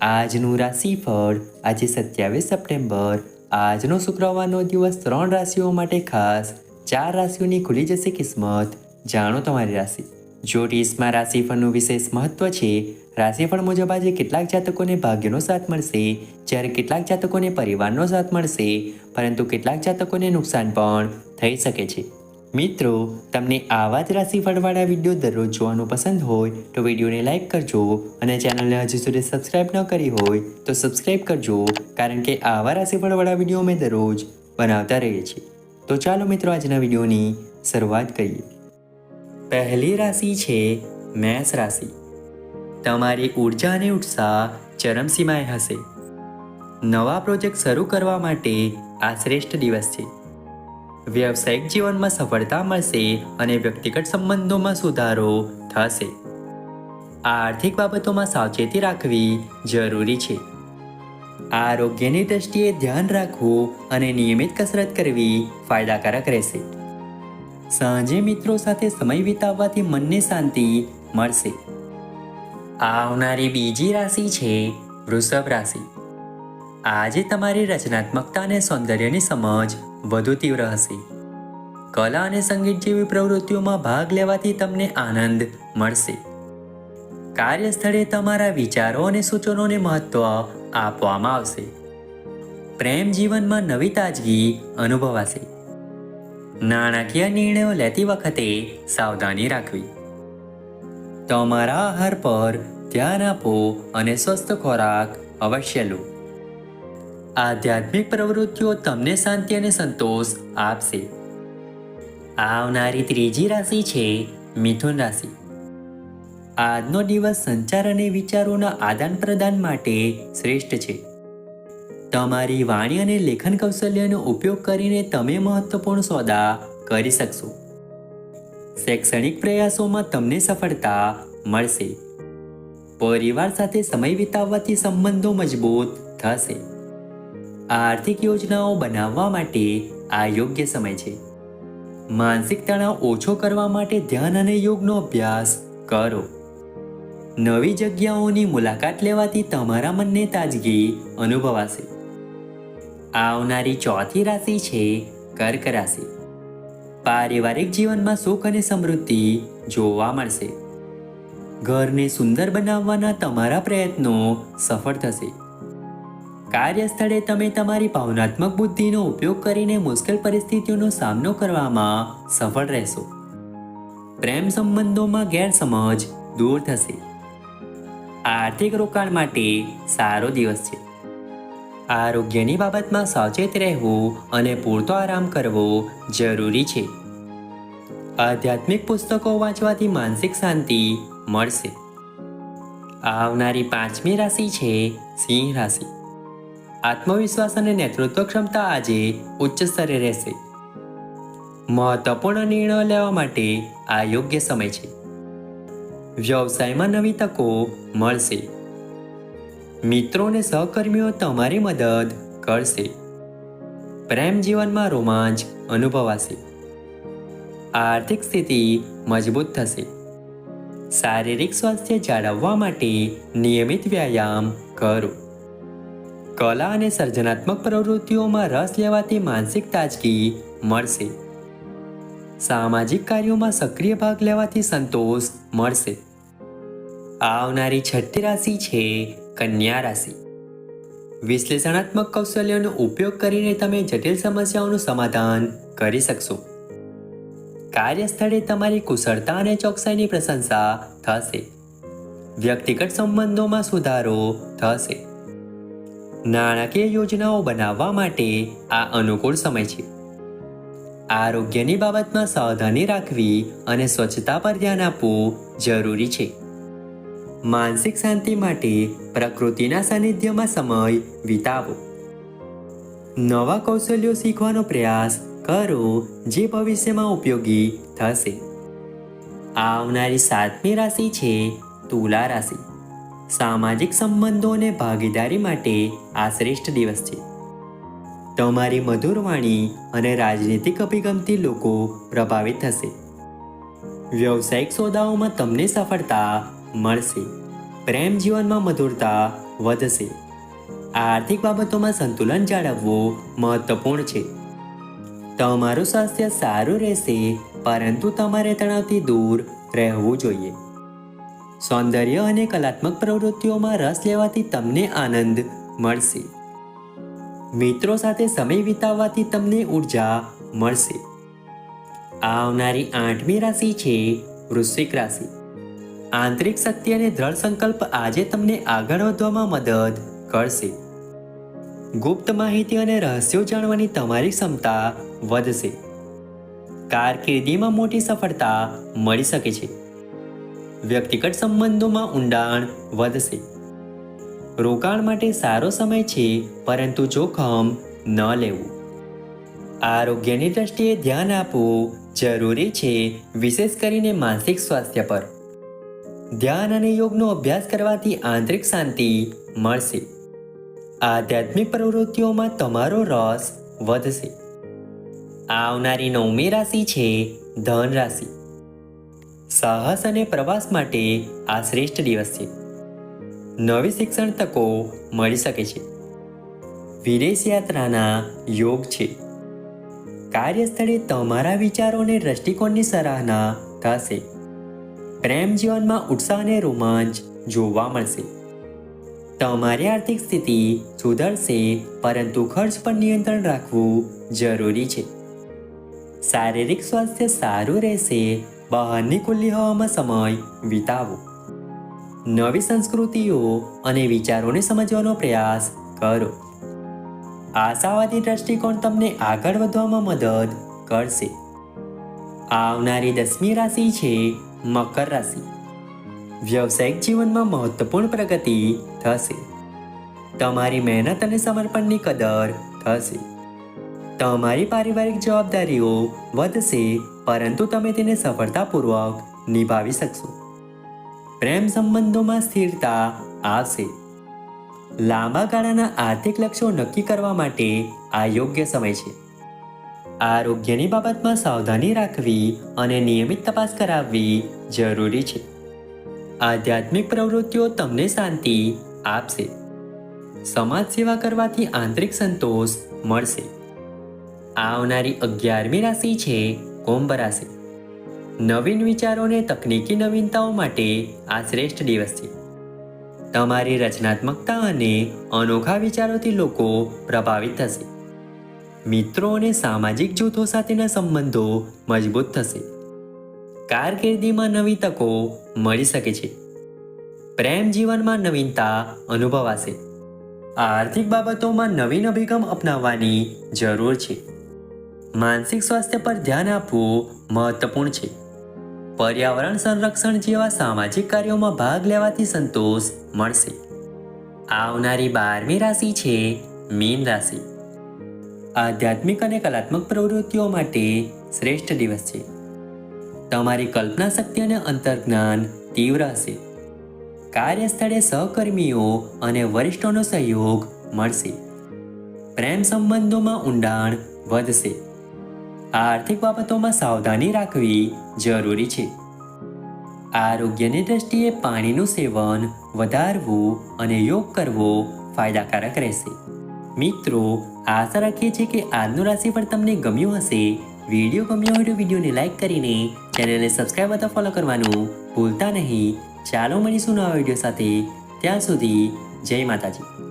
આજનું રાશિફળ આજે 27 સપ્ટેમ્બર. આજનો શુક્રવારનો દિવસ 3 રાશિઓ માટે ખાસ. 4 રાશિઓની ખુલી જશે કિસ્મત. જાણો તમારી રાશિ. જ્યોતિષમાં રાશિફળનું વિશેષ મહત્વ છે. રાશિફળ મુજબ આજે કેટલાક જાતકોને ભાગ્યનો સાથ મળશે, જ્યારે કેટલાક જાતકોને પરિવારનો સાથ મળશે, પરંતુ કેટલાક જાતકોને નુકસાન પણ થઈ શકે છે. મિત્રો, તમને આવા જ રાશિફળવાળા વિડીયો દરરોજ જોવાનું પસંદ હોય તો વિડીયોને લાઈક કરજો અને ચેનલને હજુ સુધી સબસ્ક્રાઈબ ન કરી હોય તો સબસ્ક્રાઈબ કરજો, કારણ કે આવા રાશિફળવાળા વિડીયો અમે દરરોજ બનાવતા રહીએ છીએ. તો ચાલો મિત્રો, આજના વિડીયોની શરૂઆત કરીએ. પહેલી રાશિ છે મેષ રાશિ. તમારી ઉર્જા અને ઉત્સાહ ચરમસીમાએ હશે. નવા પ્રોજેક્ટ શરૂ કરવા માટે આ શ્રેષ્ઠ દિવસ છે. વ્યવસાયિક જીવનમાં સફળતા મળશે અને વ્યક્તિગત સંબંધોમાં સુધારો થશે. આર્થિક બાબતોમાં સાવચેતી રાખવી જરૂરી છે. આરોગ્યની દ્રષ્ટિએ ધ્યાન રાખવું અને નિયમિત કસરત કરવી ફાયદાકારક રહેશે. સાંજે મિત્રો સાથે સમય વિતાવવાથી મનને શાંતિ મળશે. આવનારી બીજી રાશિ છે વૃષભ રાશિ. આજે તમારી રચનાત્મકતા અને સૌંદર્યની સમજ વધુ તીવ્ર હશે. કલા અને સંગીત જેવી પ્રવૃત્તિઓમાં ભાગ લેવાથી તમને આનંદ મળશે. કાર્યસ્થળે તમારા વિચારો અને સૂચનોને મહત્વ આપવામાં આવશે. પ્રેમ જીવનમાં નવી તાજગી અનુભવાશે. નાણાકીય નિર્ણયો લેતી વખતે સાવધાની રાખવી. તમારા આહાર પર ધ્યાન આપો અને સ્વસ્થ ખોરાક અવશ્ય લો. આધ્યાત્મિક પ્રવૃત્તિઓ તમને શાંતિ અને સંતોષ આપશે. આવનારી ત્રીજી રાશિ છે મિથુન રાશિ. આજનો દિવસ સંચાર અને વિચારોના આદાન પ્રદાન માટે શ્રેષ્ઠ છે. તમારી વાણી અને લેખન કૌશલ્યનો ઉપયોગ કરીને તમે મહત્વપૂર્ણ સોદા કરી શકશો. શૈક્ષણિક પ્રયાસોમાં તમને સફળતા મળશે. પરિવાર સાથે સમય વિતાવવાથી સંબંધો મજબૂત થશે. આર્થિક યોજનાઓ બનાવવા માટે આ યોગ્ય સમય છે. માનસિક તણાવ ઓછો કરવા માટે ધ્યાન અને યોગનો અભ્યાસ કરો. નવી જગ્યાઓની મુલાકાત લેવાથી તમારા મનને તાજગી અનુભવાશે. આવનારી ચોથી રાશિ છે કર્ક રાશિ. પારિવારિક જીવનમાં સુખ અને સમૃદ્ધિ જોવા મળશે. ઘરને સુંદર બનાવવાના તમારા પ્રયત્નો સફળ થશે. કાર્યસ્થળે તમે તમારી ભાવનાત્મક બુદ્ધિનો ઉપયોગ કરીને મુશ્કેલ પરિસ્થિતિઓનો સામનો કરવામાં સફળ રહેશો. પ્રેમ સંબંધોમાં ગેરસમજ દૂર થશે. આર્થિક રોકાણ માટે સારો દિવસ છે. આરોગ્યની બાબતમાં સાવચેત રહેવું અને પૂરતો આરામ કરવો જરૂરી છે. આધ્યાત્મિક પુસ્તકો વાંચવાથી માનસિક શાંતિ મળશે. આવનારી પાંચમી રાશિ છે સિંહ રાશિ. આત્મવિશ્વાસ અને નેતૃત્વ ક્ષમતા આજે ઉચ્ચ સ્તરે રહેશે. મહત્વપૂર્ણ નિર્ણયો લેવા માટે આ યોગ્ય સમય છે. વ્યવસાયમાં નવી તકો મળશે. મિત્રો અને સહકર્મીઓ તમારી મદદ કરશે. પ્રેમ જીવનમાં રોમાંચ અનુભવાશે. આર્થિક સ્થિતિ મજબૂત થશે. શારીરિક સ્વાસ્થ્ય જાળવવા માટે નિયમિત વ્યાયામ કરો. કલા અને સર્જનાત્મક પ્રવૃત્તિઓમાં રસ લેવાથી માનસિક તાજગી મળશે. સામાજિક કાર્યોમાં સક્રિય ભાગ લેવાથી સંતોષ મળશે. આવનારી છઠ્ઠી રાશિ છે કન્યા રાશિ. વિશ્લેષણાત્મક કૌશલ્યનો ઉપયોગ કરીને તમે જટિલ સમસ્યાઓનું સમાધાન કરી શકશો. કાર્યસ્થળે તમારી કુશળતા અને ચોકસાઈની પ્રશંસા થશે. વ્યક્તિગત સંબંધોમાં સુધારો થશે. નાણાકીય યોજનાઓ બનાવવા માટે આ અનુકૂળ સમય છે. આરોગ્યની બાબતમાં સાવધાની રાખવી અને સ્વચ્છતા પર ધ્યાન આપવું જરૂરી છે. માનસિક શાંતિ માટે પ્રકૃતિના સાનિધ્યમાં સમય વિતાવો. નવા કૌશલ્યો શીખવાનો પ્રયાસ કરો જે ભવિષ્યમાં ઉપયોગી થશે. આવનારી સાતમી રાશિ છે તુલા રાશિ. સામાજિક સંબંધો અને ભાગીદારી માટે આ શ્રેષ્ઠ દિવસ છે. તમારી મધુર વાણી અને રાજનીતિક અભિગમથી લોકો પ્રભાવિત થશે. વ્યવસાયિક સોદાઓમાં તમને સફળતા મળશે. પ્રેમ જીવનમાં મધુરતા વધશે. આર્થિક બાબતોમાં સંતુલન જાળવવું મહત્વપૂર્ણ છે. તમારું સ્વાસ્થ્ય સારું રહેશે, પરંતુ તમારે તણાવથી દૂર રહેવું જોઈએ. સૌંદર્ય અને કલાત્મક પ્રવૃત્તિઓમાં રસ લેવાથી તમને આનંદ મળશે. મિત્રો સાથે સમય વિતાવવાથી તમને ઉર્જા મળશે. આવનારી 8મી રાશિ છે વૃશ્ચિક રાશિ. આંતરિક શક્તિ અને દ્રઢ સંકલ્પ આજે તમને આગળ વધવામાં મદદ કરશે. ગુપ્ત માહિતી અને રહસ્યો જાણવાની તમારી ક્ષમતા વધશે. કારકિર્દીમાં મોટી સફળતા મળી શકે છે. વ્યક્તિગત સંબંધોમાં ઊંડાણ વધશે. રોકાણ માટે સારો સમય છે, પરંતુ જોખમ ન લેવું. આરોગ્યની દ્રષ્ટિએ ધ્યાન આપવું જરૂરી છે, વિશેષ કરીને માનસિક સ્વાસ્થ્ય પર. ધ્યાન અને યોગનો અભ્યાસ કરવાથી આંતરિક શાંતિ મળશે. આધ્યાત્મિક પ્રવૃત્તિઓમાં તમારો રસ વધશે. આવનારી 9મી રાશિ છે ધન રાશિ. સાહસ અને પ્રવાસ માટે આ શ્રેષ્ઠ દિવસ છે. નવી શિક્ષણ તકો મળી શકે છે. વિદેશ યાત્રાના યોગ છે. કાર્યસ્થળે તમારા વિચારો અને દ્રષ્ટિકોણની સરાહના થશે. પ્રેમ જીવનમાં ઉત્સાહ અને રોમાંચ જોવા મળશે. તમારી આર્થિક સ્થિતિ સુધરશે, પરંતુ ખર્ચ પર નિયંત્રણ રાખવું જરૂરી છે. શારીરિક સ્વાસ્થ્ય સારું રહેશે. બહારની ખુલ્લી હવામાં સમય વિતાવો. નવી સંસ્કૃતિઓ અને વિચારોને સમજવાનો પ્રયાસ કરો. આશાવાદી દ્રષ્ટિકોણ તમને આગળ વધવામાં મદદ કરશે. આવનારી 10મી રાશિ છે મકર રાશિ. વ્યવસાયિક જીવનમાં મહત્વપૂર્ણ પ્રગતિ થશે. તમારી મહેનત અને સમર્પણની કદર થશે. તમારી પારિવારિક જવાબદારીઓ વધશે, પરંતુ તમે તેને સફળતાપૂર્વક નિભાવી શકશો. પ્રેમ સંબંધોમાં સ્થિરતા આવશે. લાંબા ગાળાના આર્થિક લક્ષ્યો નક્કી કરવા માટે આ યોગ્ય સમય છે. આરોગ્યની બાબતમાં સાવધાની રાખવી અને નિયમિત તપાસ કરાવવી જરૂરી છે. આધ્યાત્મિક પ્રવૃત્તિઓ તમને શાંતિ આપશે. સમાજ સેવા કરવાથી આંતરિક સંતોષ મળશે. આવનારી 11મી રાશિ છે કુંભ રાશિ. નવીન વિચારો અને તકનીકી નવીનતાઓ માટે આ શ્રેષ્ઠ દિવસ છે. તમારી રચનાત્મકતા અને અનોખા વિચારોથી લોકો પ્રભાવિત થશે. મિત્રો અને સામાજિક જૂથો સાથેના સંબંધો મજબૂત થશે. કારકિર્દીમાં નવી તકો મળી શકે છે. પ્રેમ જીવનમાં નવીનતા અનુભવાશે. આર્થિક બાબતોમાં નવીન અભિગમ અપનાવવાની જરૂર છે. માનસિક સ્વાસ્થ્ય પર ધ્યાન આપવું મહત્વપૂર્ણ છે. પર્યાવરણ સંરક્ષણ જેવા સામાજિક કાર્યોમાં ભાગ લેવાથી સંતોષ મળશે. આવનારી 12મી રાશિ છે મીન રાશિ. આધ્યાત્મિક અને કલાત્મક પ્રવૃત્તિઓ માટે શ્રેષ્ઠ દિવસ છે. તમારી કલ્પના શક્તિ અને અંતર્જ્ઞાન તીવ્ર હશે. કાર્યસ્થળે સહકર્મીઓ અને વરિષ્ઠોનો સહયોગ મળશે. પ્રેમ સંબંધોમાં ઊંડાણ વધશે. આર્થિક બાબતોમાં સાવધાની રાખવી જરૂરી છે. આરોગ્યની દ્રષ્ટિએ પાણીનું સેવન વધારવું અને યોગ કરવો ફાયદાકારક રહેશે. મિત્રો, આશા રાખીએ છીએ કે આજનું રાશિફળ તમને ગમ્યું હશે. વિડીયો ગમ્યો હોય તો વિડીયોને લાઈક કરીને ચેનલને સબસ્ક્રાઈબ અથવા ફોલો કરવાનું ભૂલતા નહીં. ચાલો મળીશું નવા વિડીયો સાથે. ત્યાં સુધી જય માતાજી.